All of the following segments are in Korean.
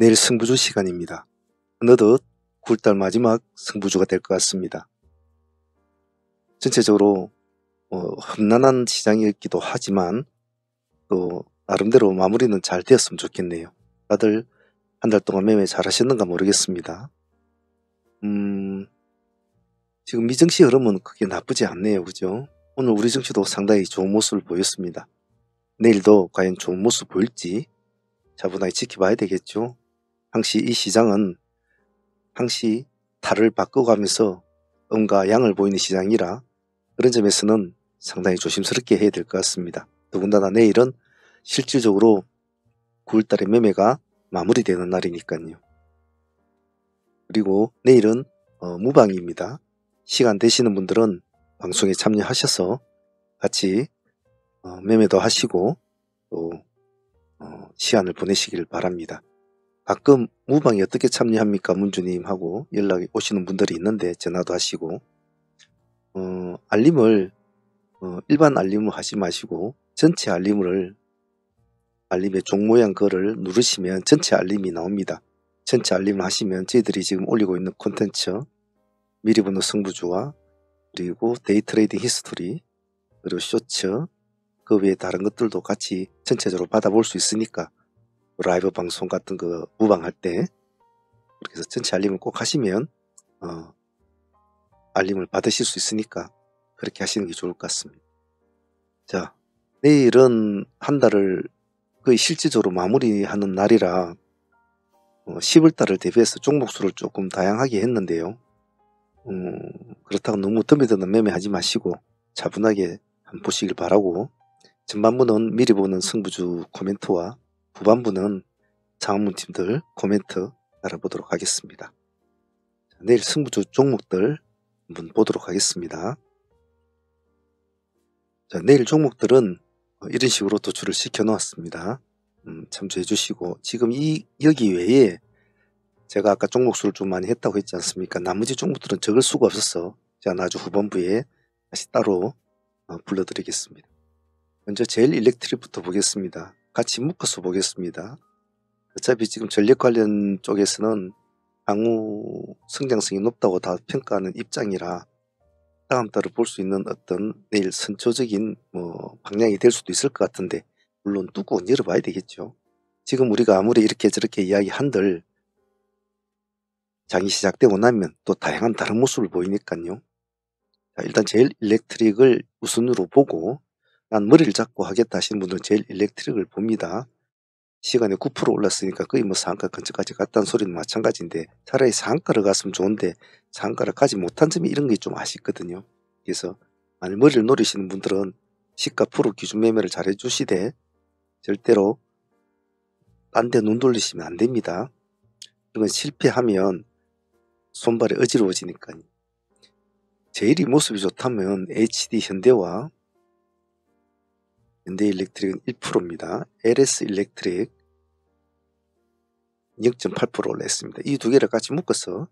내일 승부주 시간입니다. 어느덧 9월달 마지막 승부주가 될 것 같습니다. 전체적으로 험난한 시장이었기도 하지만 또 나름대로 마무리는 잘 되었으면 좋겠네요. 다들 한 달 동안 매매 잘 하셨는가 모르겠습니다. 지금 미증시 흐름은 크게 나쁘지 않네요. 그죠? 오늘 우리 증시도 상당히 좋은 모습을 보였습니다. 내일도 과연 좋은 모습 보일지 차분하게 지켜봐야 되겠죠. 항시 이 시장은 항시 탈을 바꿔가면서 음과 양을 보이는 시장이라 그런 점에서는 상당히 조심스럽게 해야 될 것 같습니다. 더군다나 내일은 실질적으로 9월달에 매매가 마무리되는 날이니까요. 그리고 내일은 무방입니다. 시간 되시는 분들은 방송에 참여하셔서 같이 매매도 하시고 또 시간을 보내시길 바랍니다. 가끔 무방에 어떻게 참여합니까 문주님하고 연락이 오시는 분들이 있는데 전화도 하시고 알림을 일반 알림을 하지 마시고 전체 알림의 종 모양 거를 누르시면 전체 알림이 나옵니다. 전체 알림을 하시면 저희들이 지금 올리고 있는 콘텐츠 미리 보는 승부주와 그리고 데이 트레이딩 히스토리 그리고 쇼츠 그 외에 다른 것들도 같이 전체적으로 받아볼 수 있으니까 라이브 방송 같은 거 무방할 때 그렇게 해서 전체 알림을 꼭 하시면 알림을 받으실 수 있으니까 그렇게 하시는 게 좋을 것 같습니다. 자, 내일은 한 달을 거의 실질적으로 마무리하는 날이라 10월달을 대비해서 종목수를 조금 다양하게 했는데요. 그렇다고 너무 덤비드는 매매하지 마시고 차분하게 한번 보시길 바라고 전반부는 미리 보는 승부주 코멘트와 후반부는 장문팀들 코멘트 알아보도록 하겠습니다. 자, 내일 승부주 종목들 한번 보도록 하겠습니다. 자, 내일 종목들은 이런 식으로 도출을 시켜 놓았습니다. 참조해 주시고 지금 여기 외에 제가 아까 종목수를 좀 많이 했다고 했지 않습니까? 나머지 종목들은 적을 수가 없어서 제가 나중 후반부에 다시 따로 불러드리겠습니다. 먼저 제일 일렉트릭부터 보겠습니다. 같이 묶어서 보겠습니다. 어차피 지금 전력 관련 쪽에서는 향후 성장성이 높다고 다 평가하는 입장이라 다음 달을 볼 수 있는 어떤 내일 선초적인 방향이 될 수도 있을 것 같은데 물론 뚜껑은 열어봐야 되겠죠. 지금 우리가 아무리 이렇게 저렇게 이야기한들 장이 시작되고 나면 또 다양한 다른 모습을 보이니까요. 자, 일단 제일 일렉트릭을 우선으로 보고 난 머리를 잡고 하겠다 하시는 분들은 제일 일렉트릭을 봅니다. 시간에 9% 올랐으니까 거의 상한가 근처까지 갔다는 소리는 마찬가지인데 차라리 상한가를 갔으면 좋은데 상한가를 가지 못한 점이 이런 게 좀 아쉽거든요. 그래서 만약 머리를 노리시는 분들은 시가 프로 기준 매매를 잘 해주시되 절대로 딴 데 눈 돌리시면 안 됩니다. 그러면 실패하면 손발이 어지러워지니까요. 제일이 모습이 좋다면 HD 현대와 현대일렉트릭은 1%입니다. LS 일렉트릭 0.8% 올랐습니다. 이 두 개를 같이 묶어서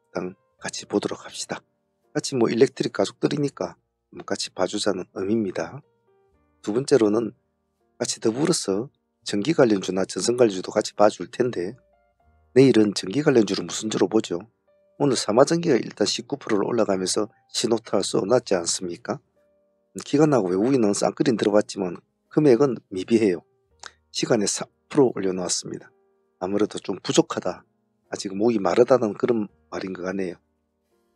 일단 같이 보도록 합시다. 같이 일렉트릭 가족들이니까 같이 봐주자는 의미입니다. 두 번째로는 같이 더불어서 전기 관련주나 전선 관련주도 같이 봐줄 텐데 내일은 전기 관련주를 무슨 주로 보죠? 오늘 삼화전기가 일단 19%를 올라가면서 신호탄을 쏘놨지 않습니까? 기관하고 외국인은 쌍끌이 들어봤지만 금액은 미비해요. 시간에 4% 올려놓았습니다. 아무래도 좀 부족하다. 아직 목이 마르다는 그런 말인 것 같네요.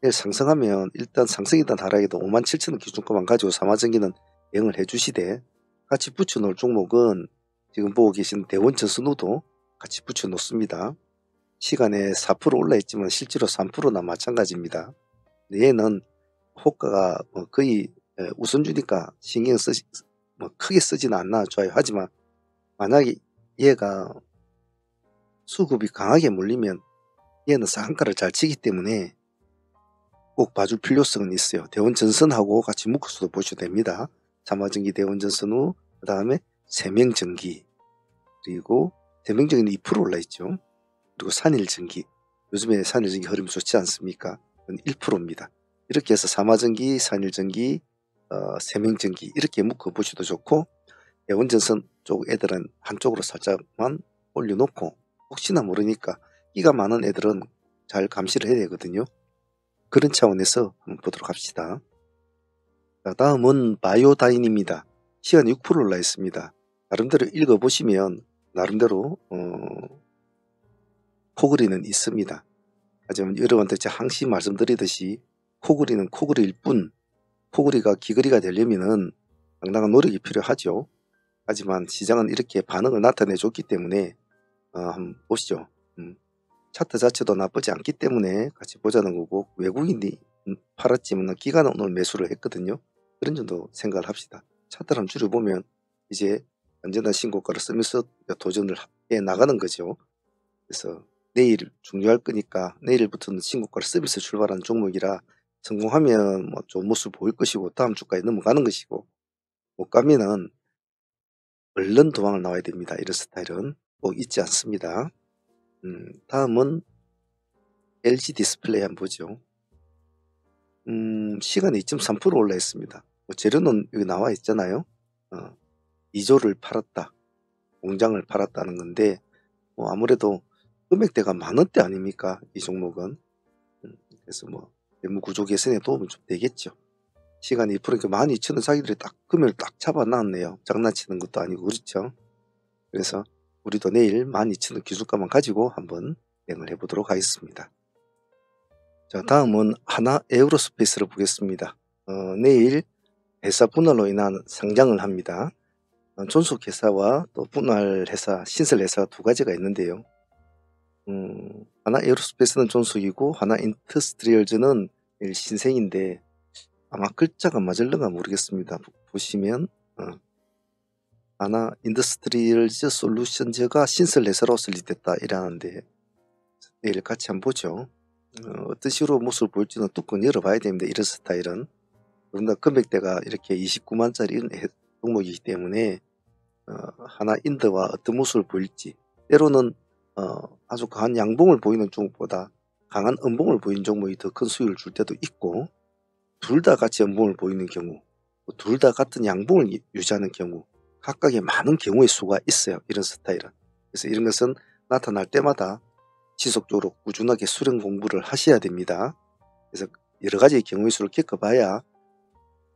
내일 상승하면 일단 상승이든 하락이든 57,000원 기준가만 가지고 삼화전기는 대응을 해주시되 같이 붙여놓을 종목은 지금 보고 계신 대원전선우도 같이 붙여놓습니다. 시간에 4% 올라있지만 실제로 3%나 마찬가지입니다. 얘는 호가가 거의 우선주니까 신경 크게 쓰지는 않나 좋아요. 하지만 만약에 얘가 수급이 강하게 몰리면 얘는 상한가를 잘 치기 때문에 꼭 봐줄 필요성은 있어요. 대원전선하고 같이 묶어서도 보셔도 됩니다. 삼화전기 대원전선 후 그 다음에 세명전기 그리고 세명전기는 2% 올라있죠. 그리고 산일전기 요즘에 산일전기 흐름이 좋지 않습니까? 1%입니다. 이렇게 해서 삼화전기, 산일전기, 세명전기 이렇게 묶어보셔도 좋고 대원전선 쪽 애들은 한쪽으로 살짝만 올려놓고 혹시나 모르니까 끼가 많은 애들은 잘 감시를 해야 되거든요. 그런 차원에서 한번 보도록 합시다. 자, 다음은 바이오다인입니다. 시간이 6% 올라 있습니다. 나름대로 읽어보시면 나름대로 코그리는 있습니다. 하지만 여러분한테 제가 항상 말씀드리듯이 코그리는 코그리일 뿐, 코그리가 기그리가 되려면은 상당한 노력이 필요하죠. 하지만 시장은 이렇게 반응을 나타내 줬기 때문에 한번 보시죠. 차트 자체도 나쁘지 않기 때문에 같이 보자는 거고, 외국인이 팔았지만 기관은 오늘 매수를 했거든요. 그런 점도 생각을 합시다. 차트를 한번 줄여보면 이제 완전한 신고가를 쓰면서 도전을 해 나가는 거죠. 그래서 내일 중요할 거니까 내일부터는 신고가를 쓰면서 출발하는 종목이라 성공하면 뭐 좋은 모습 보일 것이고 다음 주까지 넘어가는 것이고, 못 가면은 얼른 도망을 나와야 됩니다. 이런 스타일은 꼭 있지 않습니다. 다음은 LG 디스플레이 한번 보죠. 시간이 2.3% 올라 있습니다. 재료는 여기 나와 있잖아요. 2조를 팔았다. 공장을 팔았다는 건데, 아무래도 금액대가 만원대 아닙니까? 이 종목은. 그래서 재무 구조 개선에 도움이 좀 되겠죠. 시간이 2%니까 12,000원 자기들이 딱 금액을 딱 잡아놨네요. 장난치는 것도 아니고, 그렇죠? 그래서 우리도 내일 12,000원 기준가만 가지고 한번 대응을 해보도록 하겠습니다. 자, 다음은 하나 에어로스페이스를 보겠습니다. 내일 회사 분할로 인한 상장을 합니다. 존속회사와 또 분할회사, 신설회사가 두 가지가 있는데요. 하나 에어로스페이스는 존속이고 하나 인더스트리얼즈는 신생인데 아마 글자가 맞을런가 모르겠습니다. 보시면 하나 인더스트리얼즈 솔루션즈가 신설회사로 설립됐다 이라는데 내일 같이 한번 보죠. 어떤 식으로 모습을 보일지는 뚜껑 열어봐야 됩니다. 이런 스타일은. 그런데 금액대가 이렇게 29만짜리 이런 종목이기 때문에 하나 인더와 어떤 모습을 보일지, 때로는 아주 강한 양봉을 보이는 종목보다 강한 음봉을 보이는 종목이 더 큰 수익을 줄 때도 있고, 둘 다 같이 음봉을 보이는 경우, 둘 다 같은 양봉을 유지하는 경우, 각각의 많은 경우의 수가 있어요. 이런 스타일은. 그래서 이런 것은 나타날 때마다 지속적으로 꾸준하게 수령 공부를 하셔야 됩니다. 그래서 여러 가지의 경우의 수를 겪어봐야,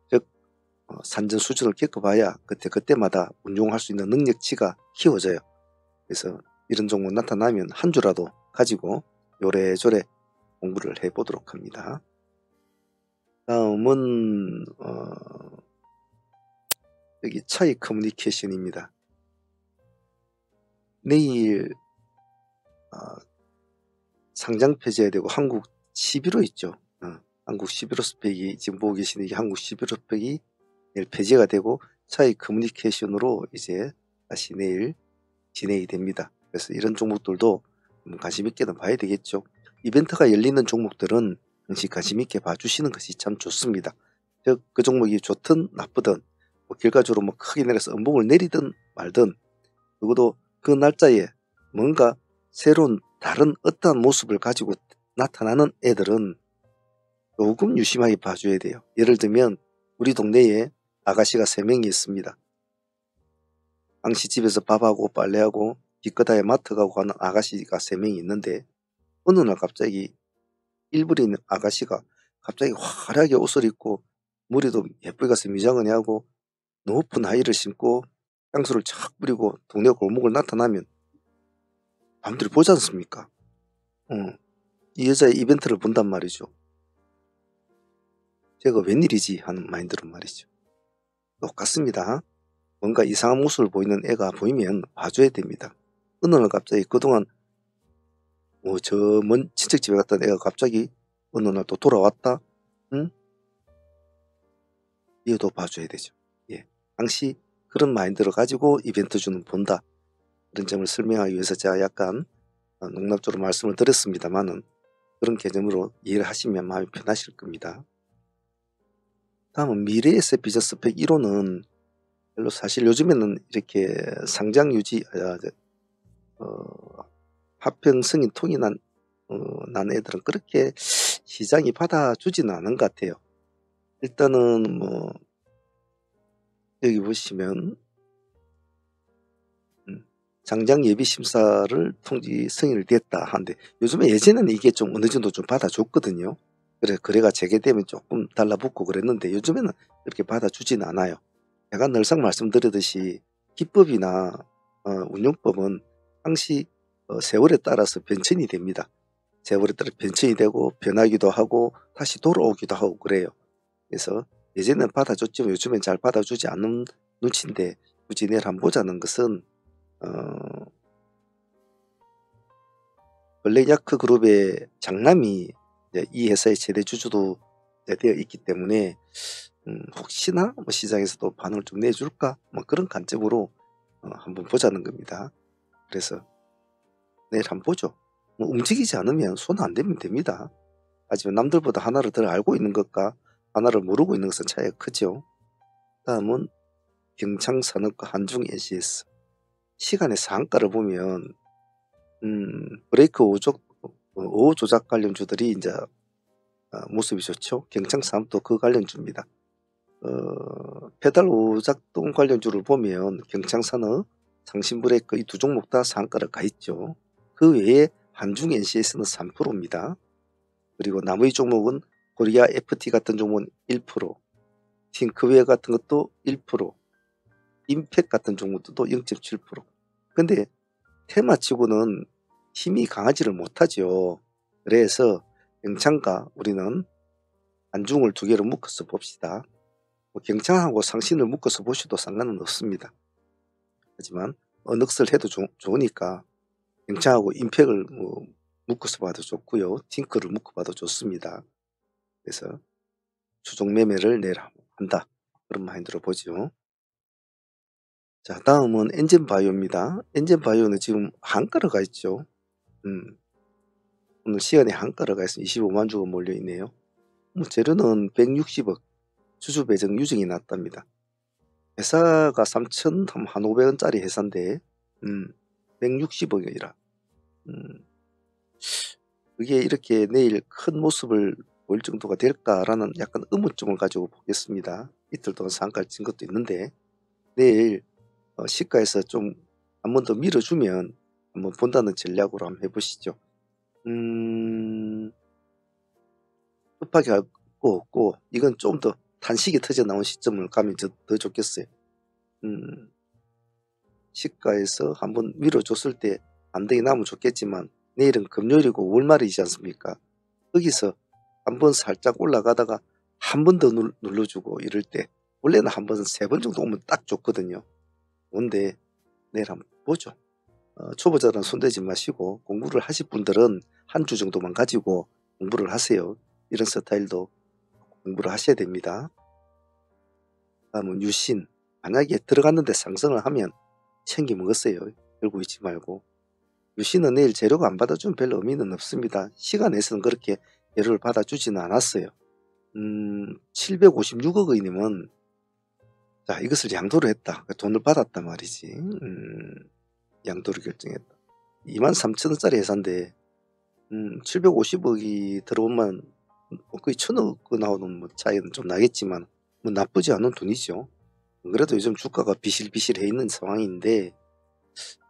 즉 산전수전을 겪어봐야 그때마다 운용할 수 있는 능력치가 키워져요. 그래서 이런 종목 나타나면 한 주라도 가지고 요래조래 공부를 해보도록 합니다. 다음은 여기 차이 커뮤니케이션입니다. 내일 상장 폐지해야 되고 한국 11호 있죠. 한국 11호 스펙이 지금 보고 계시는 이게 한국 11호 스펙이 내일 폐지가 되고 차이 커뮤니케이션으로 이제 다시 내일 진행이 됩니다. 그래서 이런 종목들도 관심 있게는 봐야 되겠죠. 이벤트가 열리는 종목들은 역시 관심 있게 봐주시는 것이 참 좋습니다. 즉 그 종목이 좋든 나쁘든 결과적으로 크게 내려서 음봉을 내리든 말든 적어도 그 날짜에 뭔가 새로운 다른 어떠한 모습을 가지고 나타나는 애들은 조금 유심하게 봐줘야 돼요. 예를 들면 우리 동네에 아가씨가 3명이 있습니다. 당시 집에서 밥하고 빨래하고 기껏하에 마트 가고 하는 아가씨가 3명이 있는데 어느 날 갑자기 일부러 있는 아가씨가 갑자기 화려하게 옷을 입고 머리도 예쁘게 가서 미장원이 하고 높은 하이를 신고 향수를 착 뿌리고 동네 골목을 나타나면 남들이 보지 않습니까? 이 여자의 이벤트를 본단 말이죠. 제가 웬일이지 하는 마인드로 말이죠. 똑같습니다. 뭔가 이상한 모습을 보이는 애가 보이면 봐줘야 됩니다. 어느 날 갑자기 그동안 저 먼 친척집에 갔던 애가 갑자기 어느 날 또 돌아왔다? 응? 이것도 봐줘야 되죠. 예. 당시 그런 마인드를 가지고 이벤트 주는 본다. 이런 점을 설명하기 위해서 제가 약간 농담적으로 말씀을 드렸습니다만은 그런 개념으로 이해를 하시면 마음이 편하실 겁니다. 다음은 미래에셋 비전 스펙 1호는 별로 사실 요즘에는 이렇게 상장 유지, 합병 승인 통이 난 애들은 그렇게 시장이 받아주지는 않은 것 같아요. 일단은 여기 보시면 장장 예비 심사를 통지 승인을 냈다 하는데 요즘에 예전에는 이게 좀 어느 정도 좀 받아줬거든요. 그래 거래가 재개되면 조금 달라붙고 그랬는데 요즘에는 그렇게 받아주지는 않아요. 제가 늘상 말씀드리듯이 기법이나 운용법은 항시 세월에 따라서 변천이 됩니다. 세월에 따라 변천이 되고 변하기도 하고 다시 돌아오기도 하고 그래요. 그래서 예전에는 받아줬지만 요즘엔 잘 받아주지 않는 눈치인데 굳이 내일 한번 보자는 것은 어, 블랙야크 그룹의 장남이 이제 이 회사의 최대 주주도 이제 되어 있기 때문에 혹시나 뭐 시장에서도 반응을 좀 내줄까 뭐 그런 관점으로 한번 보자는 겁니다. 그래서 내일 한번 보죠. 뭐 움직이지 않으면 손 안 대면 됩니다. 하지만 남들보다 하나를 더 알고 있는 것과 하나를 모르고 있는 것은 차이가 크죠. 다음은 경창산업과 한중 NCS 시간의 상한가를 보면 브레이크 오호 조작 관련주들이 이제 모습이 좋죠. 경창산업도 그 관련주입니다. 페달 오작동 관련주를 보면 경창산업, 상신브레이크 이 두 종목 다 상한가를 가 있죠. 그 외에 한중 NCS는 3%입니다. 그리고 나머지 종목은 코리아 FT 같은 종목은 1%, 팅크웨어 같은 것도 1%, 임팩 같은 종목도 0.7%. 근데 테마치고는 힘이 강하지를 못하죠. 그래서 경창과 우리는 안중을 두 개로 묶어서 봅시다. 뭐 경창하고 상신을 묶어서 보셔도 상관은 없습니다. 하지만 어느 것을 해도 좋으니까 경창하고 임팩을 뭐 묶어서 봐도 좋고요. 팅크를 묶어봐도 좋습니다. 그래서 추종 매매를 내일 한다. 그런 마인드로 보죠. 자, 다음은 엔젠바이오입니다. 엔젠바이오는 지금 한가로 가 있죠. 오늘 시간에 한가로 가 있으면 25만 주가 몰려 있네요. 뭐 재료는 160억 주주 배정 유증이 났답니다. 회사가 3,500원짜리 회사인데 160억이라 그게 이렇게 내일 큰 모습을 보일 정도가 될까라는 약간 의문점을 가지고 보겠습니다. 이틀 동안 상가를 친 것도 있는데 내일 시가에서 좀 한 번 더 밀어주면 한번 본다는 전략으로 한번 해보시죠. 급하게 할 거 없고 이건 좀 더 단식이 터져 나온 시점을 가면 더 좋겠어요. 시가에서 한번 밀어줬을 때 안정이 나면 좋겠지만 내일은 금요일이고 월말이지 않습니까? 거기서 한번 살짝 올라가다가 한 번 더 눌러주고 이럴 때 원래는 한 번은 3번 정도 오면 딱 좋거든요. 근데 내일 한번 보죠. 초보자는 손대지 마시고 공부를 하실 분들은 한 주 정도만 가지고 공부를 하세요. 이런 스타일도 공부를 하셔야 됩니다. 다음은 유신. 만약에 들어갔는데 상승을 하면 챙겨 먹었어요. 들고 있지 말고. 유신은 내일 재료가 안 받아주면 별 의미는 없습니다. 시간에서는 그렇게 재료를 받아주지는 않았어요. 756억 원이면 자 이것을 양도를 했다. 돈을 받았단 말이지. 양도를 결정했다. 23,000원짜리 회사인데 750억이 들어오면 뭐 거의 1,000억 나오는 뭐 차이는 좀 나겠지만 뭐 나쁘지 않은 돈이죠. 그래도 요즘 주가가 비실비실해 있는 상황인데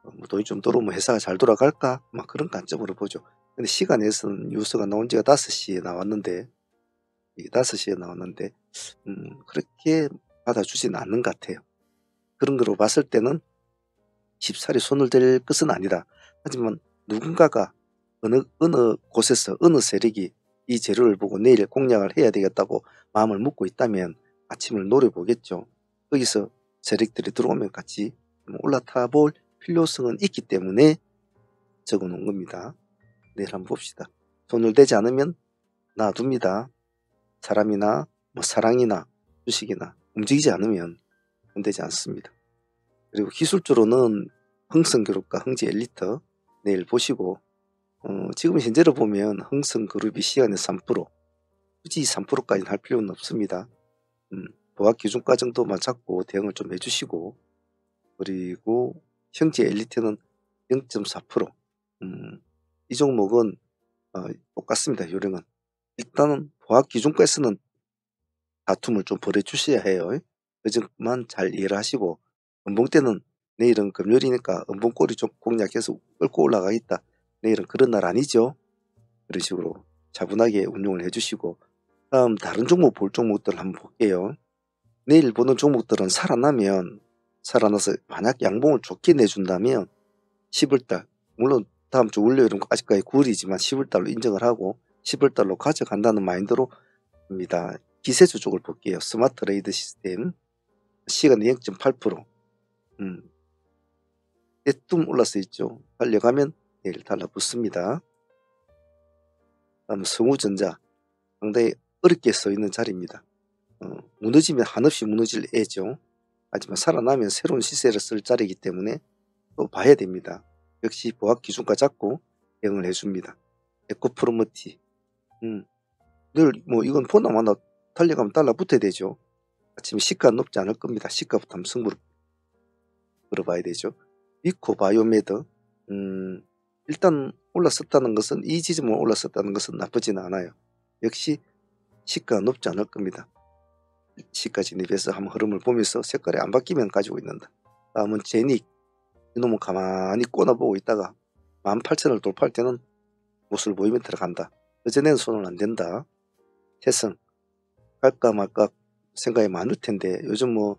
뭐 돈이 좀 들어오면 회사가 잘 돌아갈까? 막 그런 관점으로 보죠. 근데 시간에서는 뉴스가 나온 지가 5시에 나왔는데 이 5시에 나왔는데 그렇게 받아주지는 않는 것 같아요. 그런 거로 봤을 때는 쉽사리 손을 댈 것은 아니다. 하지만 누군가가 어느 곳에서 어느 세력이 이 재료를 보고 내일 공략을 해야 되겠다고 마음을 먹고 있다면 아침을 노려보겠죠. 거기서 세력들이 들어오면 같이 올라타 볼 필요성은 있기 때문에 적어 놓은 겁니다. 내일 한번 봅시다. 손을 대지 않으면 놔둡니다. 사람이나 뭐 사랑이나 주식이나 움직이지 않으면 손대지 않습니다. 그리고 기술적으로는 흥성그룹과 흥지엘리트 내일 보시고 지금 현재로 보면 흥성그룹이 시간에 3% 굳이 3%까지는 할 필요는 없습니다. 보합기준가정도만 잡고 대응을 좀 해주시고 그리고 형제엘리트는 0.4% 이 종목은 똑같습니다. 요령은 일단은 보합기준가에서는 다툼을 좀 벌여주셔야 해요. 그 점만 잘 이해를 하시고 연봉 때는 내일은 금요일이니까 은봉꼬리 좀 공략해서 끌고 올라가겠다. 내일은 그런 날 아니죠. 그런 식으로 차분하게 운용을 해주시고, 다음 다른 종목 볼 종목들 한번 볼게요. 내일 보는 종목들은 살아나서 만약 양봉을 좋게 내준다면 10월달, 물론 다음 주 월요일은 아직까지 9월이지만 10월달로 인정을 하고 10월달로 가져간다는 마인드로 입니다. 기세주 쪽을 볼게요. 스마트 레이드 시스템 시간 0.8%. 떼뚱 올라서 있죠. 달려가면 내일 달라붙습니다. 다음 성우전자, 상당히 어렵게 서 있는 자리입니다. 무너지면 한없이 무너질 애죠. 하지만 살아나면 새로운 시세를 쓸 자리이기 때문에 또 봐야 됩니다. 역시 보합 기준가 잡고 대응을 해줍니다. 에코프로머티, 늘 뭐 이건 보나마나 달려가면 달라붙어야 되죠. 아침에 시가 높지 않을 겁니다. 시가부터 한번 승부를 걸어봐야 되죠. 미코바이오메드, 일단 올랐었다는 것은, 이 지점을 올랐었다는 것은 나쁘지는 않아요. 역시 시가가 높지 않을 겁니다. 시가 진입해서 한번 흐름을 보면서 색깔이 안 바뀌면 가지고 있는다. 다음은 제닉, 이놈은 가만히 꼬나보고 있다가 18,000을 돌파할 때는 못을 보이면 들어간다. 그전에는 손을 안 댄다. 태성, 갈까 말까 생각이 많을 텐데 요즘 뭐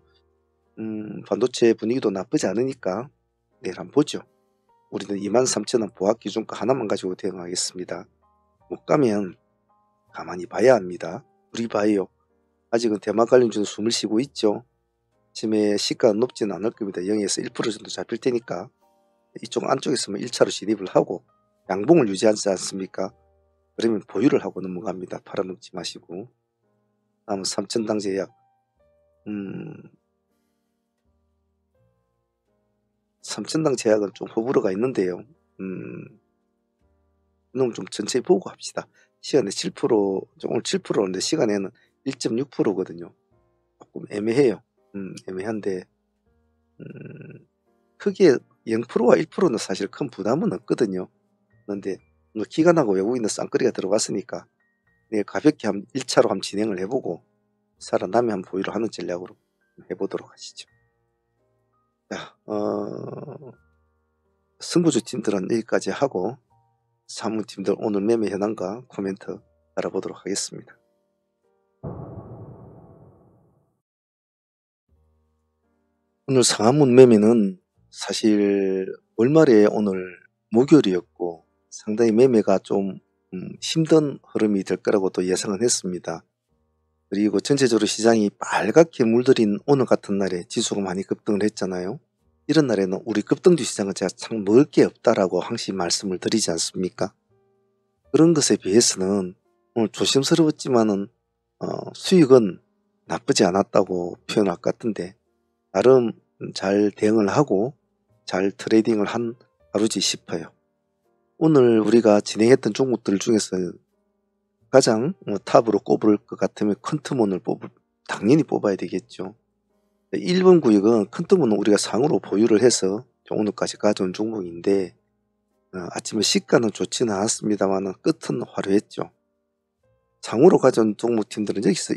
반도체 분위기도 나쁘지 않으니까 내일 한번 보죠. 우리는 23,000원 보합 기준가 하나만 가지고 대응하겠습니다. 못 가면 가만히 봐야 합니다. 우리바이오, 아직은 대만 관련주는 숨을 쉬고 있죠. 아침에 시가가 높지는 않을 겁니다. 0에서 1% 정도 잡힐 테니까 이쪽 안쪽에서 1차로 진입을 하고 양봉을 유지하지 않습니까? 그러면 보유를 하고 넘어갑니다. 팔아먹지 마시고. 다음은 삼천당 제약. 삼천당 제약은 좀 호불호가 있는데요. 이놈 좀 천천히 보고 합시다. 시간에 7%, 오늘 7%인데 시간에는 1.6%거든요. 조금 애매해요. 애매한데 크게 0%와 1%는 사실 큰 부담은 없거든요. 그런데 기관하고 외국인의 쌍끌이가 들어갔으니까 내일 가볍게 1차로 한번 진행을 해보고 살아나면 한번 보유를 하는 전략으로 해보도록 하시죠. 자, 승부주 팀들은 여기까지 하고 사무팀들 오늘 매매 현황과 코멘트 알아보도록 하겠습니다. 오늘 상한문 매매는 사실 월말에 오늘 목요일이었고 상당히 매매가 좀 힘든 흐름이 될 거라고 또 예상은 했습니다. 그리고 전체적으로 시장이 빨갛게 물들인 오늘 같은 날에 지수가 많이 급등을 했잖아요. 이런 날에는 우리 급등주 시장은 제가 참 먹을 게 없다라고 항상 말씀을 드리지 않습니까? 그런 것에 비해서는 오늘 조심스러웠지만은 수익은 나쁘지 않았다고 표현할 것 같은데 나름 잘 대응을 하고 잘 트레이딩을 한 하루지 싶어요. 오늘 우리가 진행했던 종목들 중에서 가장 탑으로 꼽을 것 같으면 컨트몬을 당연히 뽑아야 되겠죠. 1번 구역은 컨트몬은 우리가 상으로 보유를 해서 오늘까지 가져온 종목인데 아침에 시가는 좋지는 않았습니다만 끝은 화려했죠. 상으로 가져온 종목팀들은 여기서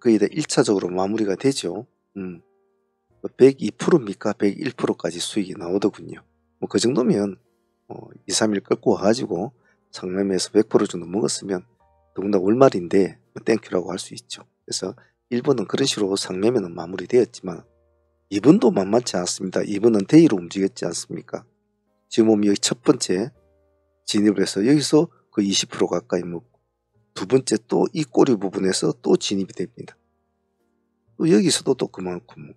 거의 다 1차적으로 마무리가 되죠. 102%입니까? 101%까지 수익이 나오더군요. 뭐 그 정도면 2, 3일 끌고 와가지고 상매매에서 100% 정도 먹었으면 더군다나 월말인데 땡큐라고 할 수 있죠. 그래서 1번은 그런 식으로 상매매는 마무리되었지만 2번도 만만치 않았습니다. 2번은 데이로 움직였지 않습니까? 지금 여기 첫 번째 진입을 해서 여기서 그 20% 가까이 먹고 두 번째 또 이 꼬리 부분에서 또 진입이 됩니다. 또 여기서도 또 그만큼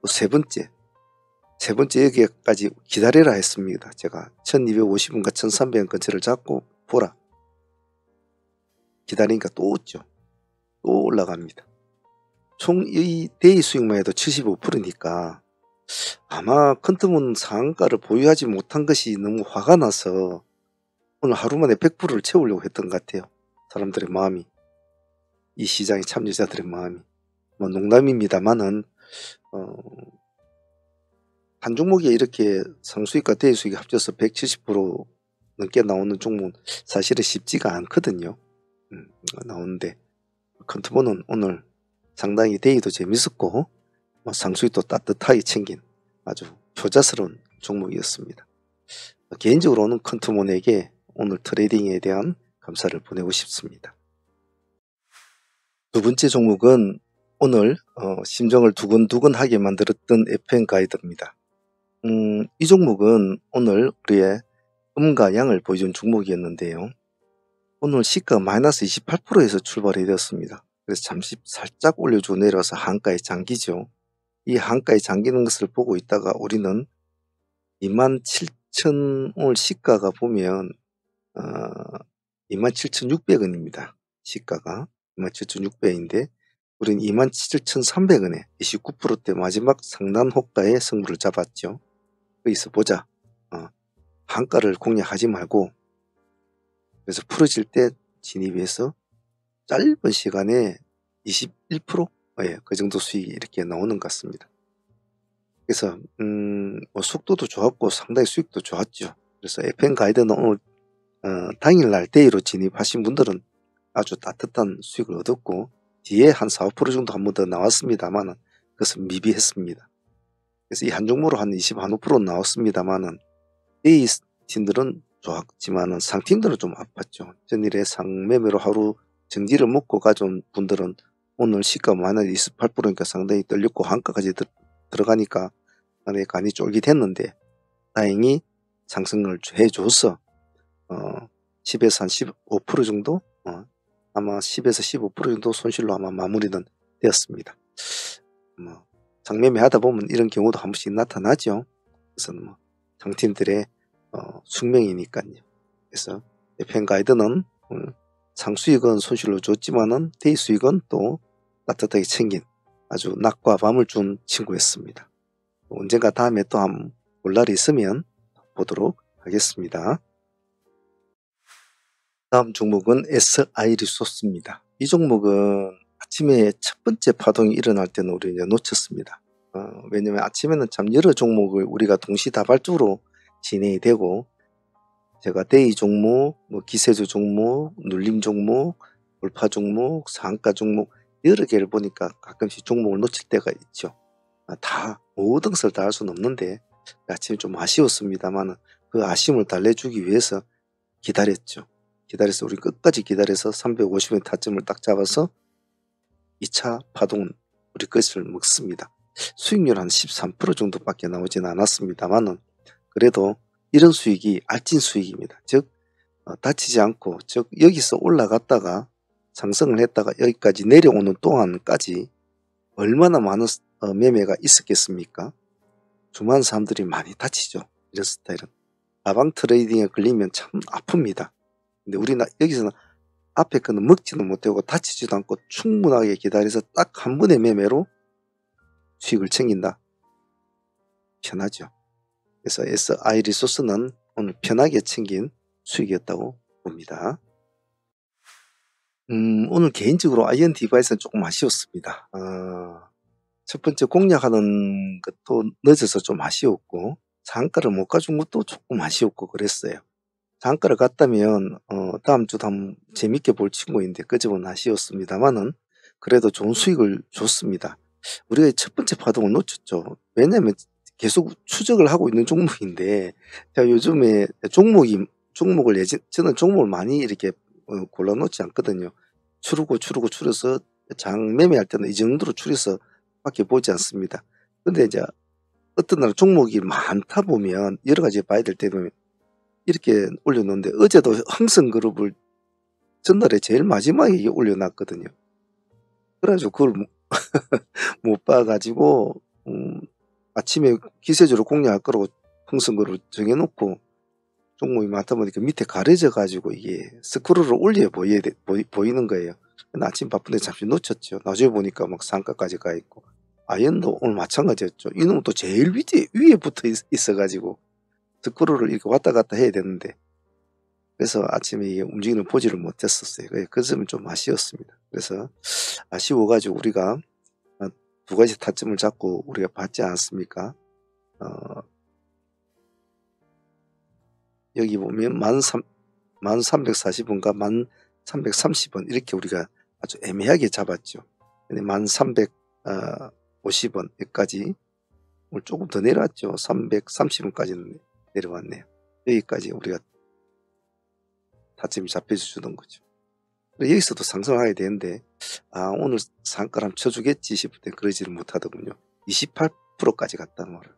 또 세 번째 여기까지 기다려라 했습니다. 제가 1250원과 1300원 근처를 잡고 보라. 기다리니까 또 오죠. 또 올라갑니다. 총 이 데이 수익만 해도 75%니까 아마 컨트몬 상한가를 보유하지 못한 것이 너무 화가 나서 오늘 하루 만에 100%를 채우려고 했던 것 같아요. 사람들의 마음이, 이 시장의 참여자들의 마음이. 뭐 농담입니다만은 한 종목에 이렇게 상수익과 대위 수익이 합쳐서 170% 넘게 나오는 종목은 사실은 쉽지가 않거든요. 나오는데 컨트몬은 오늘 상당히 대위도 재밌었고 상수익도 따뜻하게 챙긴 아주 효자스러운 종목이었습니다. 개인적으로는 컨트몬에게 오늘 트레이딩에 대한 감사를 보내고 싶습니다. 두 번째 종목은 오늘 심정을 두근두근하게 만들었던 FN 가이드입니다. 이 종목은 오늘 우리의 음과 양을 보여준 종목이었는데요. 오늘 시가가 마이너스 28%에서 출발이 되었습니다. 그래서 잠시 살짝 올려주고 내려와서 한가에 잠기죠. 이 한가에 잠기는 것을 보고 있다가 우리는 27,000 오늘 시가가 보면 27,600원입니다. 시가가 27,600원인데 우리는 27,300원에 29%대 마지막 상단 호가의 승부를 잡았죠. 여기서 보자. 한가를 공략하지 말고 그래서 풀어질 때 진입해서 짧은 시간에 21%? 예, 그 정도 수익이 이렇게 나오는 것 같습니다. 그래서 뭐 속도도 좋았고 상당히 수익도 좋았죠. 그래서 FN 가이드는 오늘 당일날 데이로 진입하신 분들은 아주 따뜻한 수익을 얻었고 뒤에 한 4, 5% 정도 한 번 더 나왔습니다만은 그것은 미비했습니다. 그래서 이 한 종목으로 한 20, 한 5% 나왔습니다만은 데이 팀들은 좋았지만은 상팀들은 좀 아팠죠. 전일에 상매매로 하루 정지를 먹고 가져온 분들은 오늘 시가 마이너스 28%니까 상당히 떨렸고 한가까지 들어가니까 상당히 간이 쫄깃했는데 다행히 상승을 해줘서 10에서 한 15% 정도 아마 10에서 15% 정도 손실로 아마 마무리는 되었습니다. 장매매 하다 보면 이런 경우도 한 번씩 나타나죠. 그래서 상팀들의 숙명이니까요. 그래서 FN 가이드는 상수익은 손실로 줬지만은 데이 수익은 또 따뜻하게 챙긴 아주 낮과 밤을 준 친구였습니다. 언젠가 다음에 또 한 볼 날이 있으면 보도록 하겠습니다. 다음 종목은 SI 리소스입니다. 이 종목은 아침에 첫 번째 파동이 일어날 때는 우리 이제 놓쳤습니다. 왜냐면 아침에는 참 여러 종목을 우리가 동시다발적으로 진행이 되고 제가 데이 종목, 기세주 종목, 눌림 종목, 돌파 종목, 상한가 종목 여러 개를 보니까 가끔씩 종목을 놓칠 때가 있죠. 다 모든 것을 다 할 수는 없는데 아침에 좀 아쉬웠습니다만 그 아쉬움을 달래주기 위해서 기다렸죠. 기다려서 우리 끝까지 기다려서 350원 타점을 딱 잡아서 2차 파동 우리 것을 먹습니다. 수익률 한 13% 정도밖에 나오진 않았습니다만은 그래도 이런 수익이 알찐 수익입니다. 즉 다치지 않고 즉 여기서 올라갔다가 상승을 했다가 여기까지 내려오는 동안까지 얼마나 많은 매매가 있었겠습니까? 수많은 사람들이 많이 다치죠. 이런 스타일은 가방 트레이딩에 걸리면 참 아픕니다. 근데 우리는 여기서는 앞에 거는 먹지는 못하고 다치지도 않고 충분하게 기다려서 딱 한 번의 매매로 수익을 챙긴다. 편하죠. 그래서 SI 리소스는 오늘 편하게 챙긴 수익이었다고 봅니다. 오늘 개인적으로 아이언 디바이스는 조금 아쉬웠습니다. 첫 번째 공략하는 것도 늦어서 좀 아쉬웠고 상한가를 못 가준 것도 조금 아쉬웠고 그랬어요. 상한가를 갔다면 다음 주도 한번 재밌게 볼 친구인데 그 점은 아쉬웠습니다만은 그래도 좋은 수익을 줬습니다. 우리가 첫 번째 파동을 놓쳤죠. 왜냐하면 계속 추적을 하고 있는 종목인데 제가 요즘에 종목을 저는 종목을 많이 이렇게 골라놓지 않거든요. 추려서 장 매매할 때는 이 정도로 추려서 밖에 보지 않습니다. 근데 이제 어떤 날 종목이 많다 보면 여러 가지 봐야 될 때는 이렇게 올려놓는데 어제도 흥성그룹을 전날에 제일 마지막에 올려놨거든요. 그래가지고 그걸 못 봐가지고 아침에 기세주로 공략할 거라고 흥성그룹을 정해놓고 종목이 많다 보니까 밑에 가려져가지고 이게 스크롤을 올려 보이는 거예요. 아침 바쁜데 잠시 놓쳤죠. 나중에 보니까 막 상가까지 가 있고 아이언도 오늘 마찬가지였죠. 이놈은 또 제일 위에 붙어 있어가지고 스크롤을 이렇게 왔다 갔다 해야 되는데 그래서 아침에 이게 움직이는 보지를 못했었어요. 그 점은 좀 아쉬웠습니다. 그래서 아쉬워가지고 우리가 두 가지 타점을 잡고 우리가 봤지 않습니까? 여기 보면 1340원과 1330원 이렇게 우리가 아주 애매하게 잡았죠. 근데 1350원 여기까지 오늘 조금 더 내려왔죠. 330원까지는 내려왔네요. 여기까지 우리가 타점이 잡혀서 주던 거죠. 여기서도 상승을 해야 되는데 오늘 상가람 쳐주겠지 싶을 때 그러지를 못하더군요. 28%까지 갔다는 거를.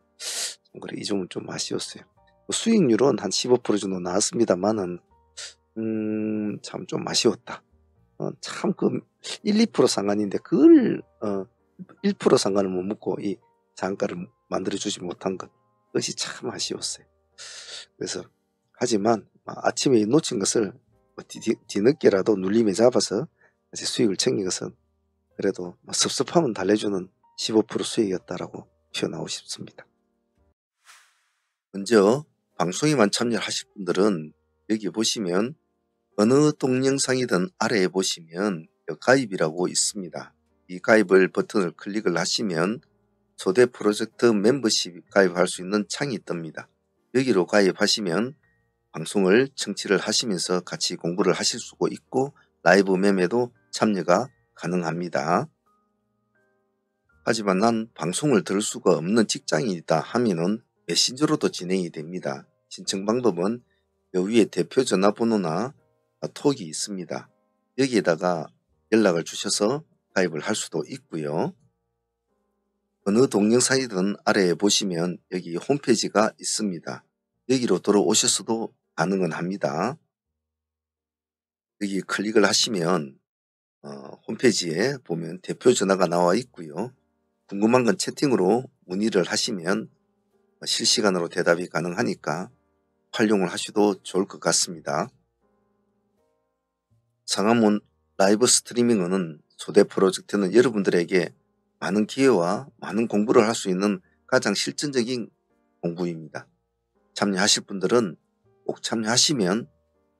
그래, 이 점은 좀 아쉬웠어요. 수익률은 한 15% 정도 나왔습니다만은 참 좀 아쉬웠다. 참 그 1, 2% 상관인데 그걸 1% 상관을 못 묻고 이 장가를 만들어주지 못한 것, 그것이 참 아쉬웠어요. 그래서 하지만 아침에 놓친 것을 뒤늦게라도 눌림에 잡아서 수익을 챙긴 것은 그래도 섭섭함은 달래주는 15% 수익이었다라고 표현하고 싶습니다. 먼저 방송에만 참여하실 분들은 여기 보시면 어느 동영상이든 아래에 보시면 가입이라고 있습니다. 이 가입을 버튼을 클릭을 하시면 초대 프로젝트 멤버십 가입할 수 있는 창이 뜹니다. 여기로 가입하시면 방송을 청취를 하시면서 같이 공부를 하실 수가 있고 라이브 매매도 참여가 가능합니다. 하지만 난 방송을 들을 수가 없는 직장인이다 하면은 메신저로도 진행이 됩니다. 신청 방법은 요 위에 대표 전화번호나 톡이 있습니다. 여기에다가 연락을 주셔서 가입을 할 수도 있고요. 어느 동영상이든 아래에 보시면 여기 홈페이지가 있습니다. 여기로 들어오셔서도 가능은 합니다. 여기 클릭을 하시면 홈페이지에 보면 대표 전화가 나와 있고요. 궁금한 건 채팅으로 문의를 하시면 실시간으로 대답이 가능하니까 활용을 하셔도 좋을 것 같습니다. 상암원 라이브 스트리밍은 초대 프로젝트는 여러분들에게 많은 기회와 많은 공부를 할 수 있는 가장 실전적인 공부입니다. 참여하실 분들은 꼭 참여하시면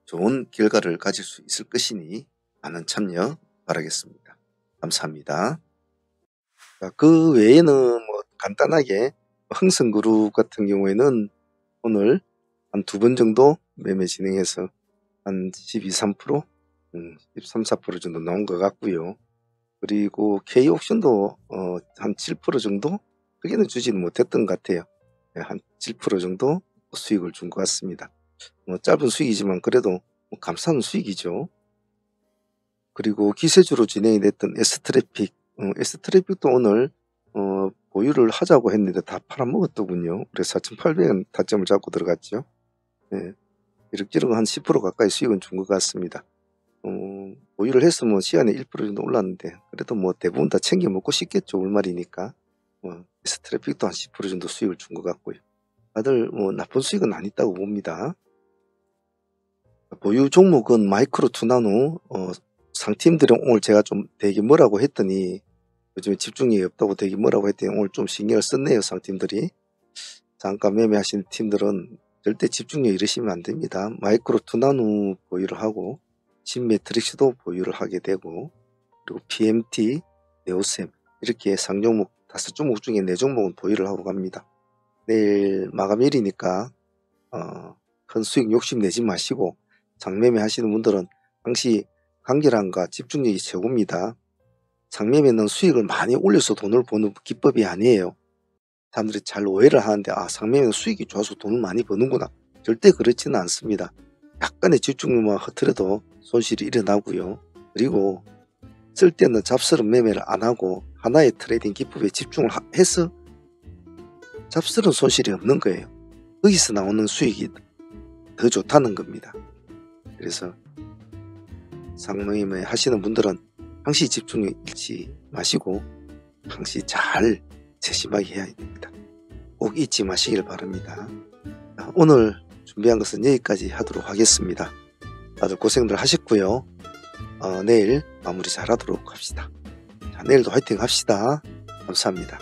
좋은 결과를 가질 수 있을 것이니 많은 참여 바라겠습니다. 감사합니다. 그 외에는 간단하게 흥성그룹 같은 경우에는 오늘 한 2번 정도 매매 진행해서 한 12, 3%, 13, 4% 정도 나온 것 같고요. 그리고 K옥션도 한 7% 정도? 크게는 주지는 못했던 것 같아요. 한 7% 정도 수익을 준 것 같습니다. 짧은 수익이지만 그래도 감사한 수익이죠. 그리고 기세주로 진행이 됐던 S트래픽, S트래픽도 오늘 보유를 하자고 했는데 다 팔아먹었더군요. 그래서 4,800원 타점을 잡고 들어갔죠. 네. 이렇저렇 한 10% 가까이 수익은 준 것 같습니다. 보유를 했으면 시간에 1% 정도 올랐는데 그래도 대부분 다 챙겨 먹고 싶겠죠. 월말이니까. S트래픽도 한 10% 정도 수익을 준 것 같고요. 다들 나쁜 수익은 안 있다고 봅니다. 보유 종목은 마이크로 투나노 상팀들은 오늘 제가 좀 되게 뭐라고 했더니 요즘에 집중력이 없다고 되게 뭐라고 했더니 오늘 좀 신경을 썼네요. 상팀들이. 잠깐 매매하시는 팀들은 절대 집중력 잃으시면 안 됩니다. 마이크로 투나노 보유를 하고 신매트릭스도 보유를 하게 되고 그리고 PMT, 네오셈 이렇게 상종목 5종목 중에 4종목은 보유를 하고 갑니다. 내일 마감일이니까 큰 수익 욕심내지 마시고 장매매 하시는 분들은 항시 간결함과 집중력이 최고입니다. 장매매는 수익을 많이 올려서 돈을 버는 기법이 아니에요. 사람들이 잘 오해를 하는데 상매매는 수익이 좋아서 돈을 많이 버는구나. 절대 그렇지는 않습니다. 약간의 집중력만 흐트려도 손실이 일어나고요. 그리고 쓸데없는 잡스러운 매매를 안 하고 하나의 트레이딩 기법에 집중을 해서 잡스러운 손실이 없는 거예요. 거기서 나오는 수익이 더 좋다는 겁니다. 그래서 상매매 하시는 분들은 항시 집중력 잃지 마시고 항시 잘 세심하게 해야 됩니다. 꼭 잊지 마시길 바랍니다. 오늘 준비한 것은 여기까지 하도록 하겠습니다. 다들 고생들 하셨고요. 내일 마무리 잘 하도록 합시다. 자, 내일도 화이팅 합시다. 감사합니다.